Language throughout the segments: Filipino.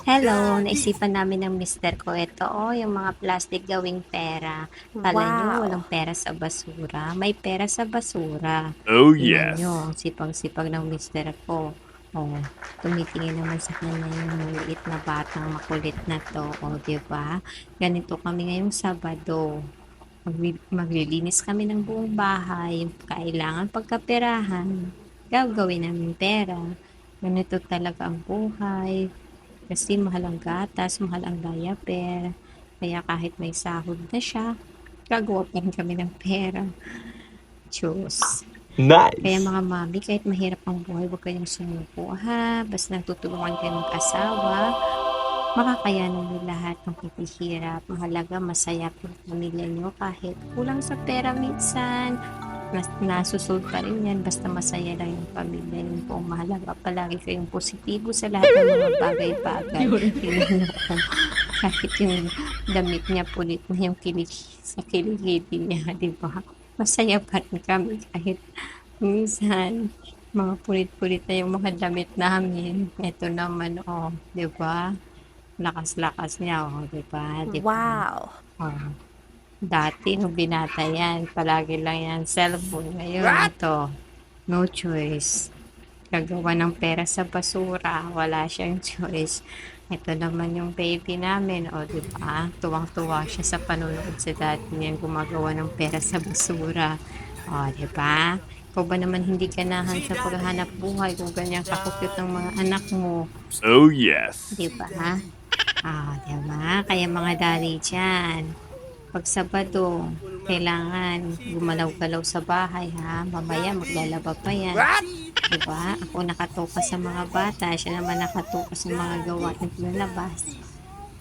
Hello, naisipan namin ng mister ko ito, yung mga plastic gawing pera. Kala nyo walang Wow! pera sa basura, may pera sa basura. Oh, Tingnan nyo, yes. ang sipag-sipag ng mister ko. Oh, tumitingin naman sa kanya yung maliit na batang makulit na to. O, diba? Ganito kami ngayong Sabado. Maglilinis kami ng buong bahay. Kailangan pagkaperahan. Gagawin namin pera. Ganito talaga ang buhay. Kasi mahal ang gatas, mahal ang diaper. Kaya kahit may sahod na siya, gagawa pa rin kami ng pera. Diyos. Kaya Nice. mga mami, kahit mahirap ang buhay, huwag kayong sumuko ha. Basta nagtutulungan kayo mag-asawa, makakayanan niyo lahat ng pipihirap. Mahalaga, masaya po ang pamilya niyo kahit kulang sa pera minsan. Nasusolve pa rin yan, basta masaya lang yung pamilya. Yun po ang mahalaga. Palagi kayong positibo sa lahat ng mga bagay-bagay. Tingnan niyo po, kahit yung damit niya pulit na yung kilig sa kilikiti niya, di ba? Masaya pa rin kami kahit minsan mga pulit-pulit na yung mga damit namin. Ito naman, oh, di ba? Lakas-lakas niya, oh, di ba? Di ba? Wow! Oh. Dati nung binata yan, palagi lang yan cellphone. Ngayon, ito, no choice. Gagawa ng pera sa basura, wala siyang choice. Ito naman yung baby namin, o di ba? Tuwang-tuwa siya sa panonood sa dati niyan gumagawa ng pera sa basura. O, di ba? Ikaw ba naman hindi ganahan sa paghahanap buhay kung ganyan kakupit ng mga anak mo? Oh, yes. Di ba? Di ba? Kaya mga dali dyan, pag Sabado, kailangan gumalaw-galaw sa bahay ha. Mamaya maglalaba pa yan. Diba? Ako nakatoka sa mga bata, siya naman nakatoka sa mga gawain labas.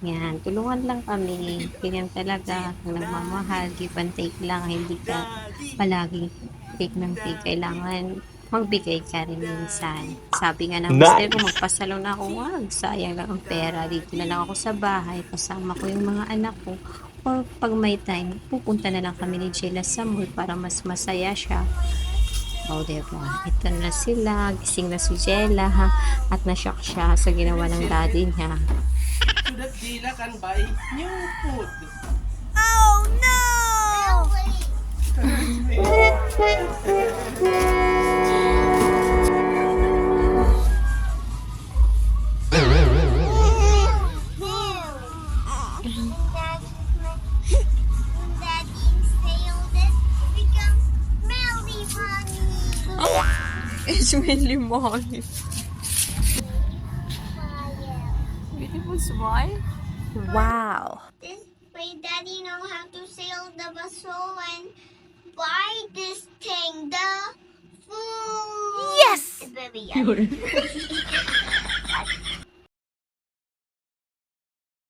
Yan, tulungan lang kami. Ganyan talaga, kung nagmamahal, give and take lang, hindi ka palagi take ng take. Kailangan magbigay ka rin minsan. Sabi nga ng mister ko, Nice. magpasalon na ako, wag, sayang lang ang pera. Dito na lang ako sa bahay, kasama ko yung mga anak ko. Or pag may time, pupunta na lang kami ni Jella sa mall para mas masaya siya. O, diba? Ito na sila, gising na si Jella, ha? At na-shock siya sa ginawa ng daddy niya. So that Dila can buy new food. Oh no! It's really money. Beautiful smile. Wow! This way, Daddy know how to sail the vessel and buy this thing, the food. Yes! Baby, yeah.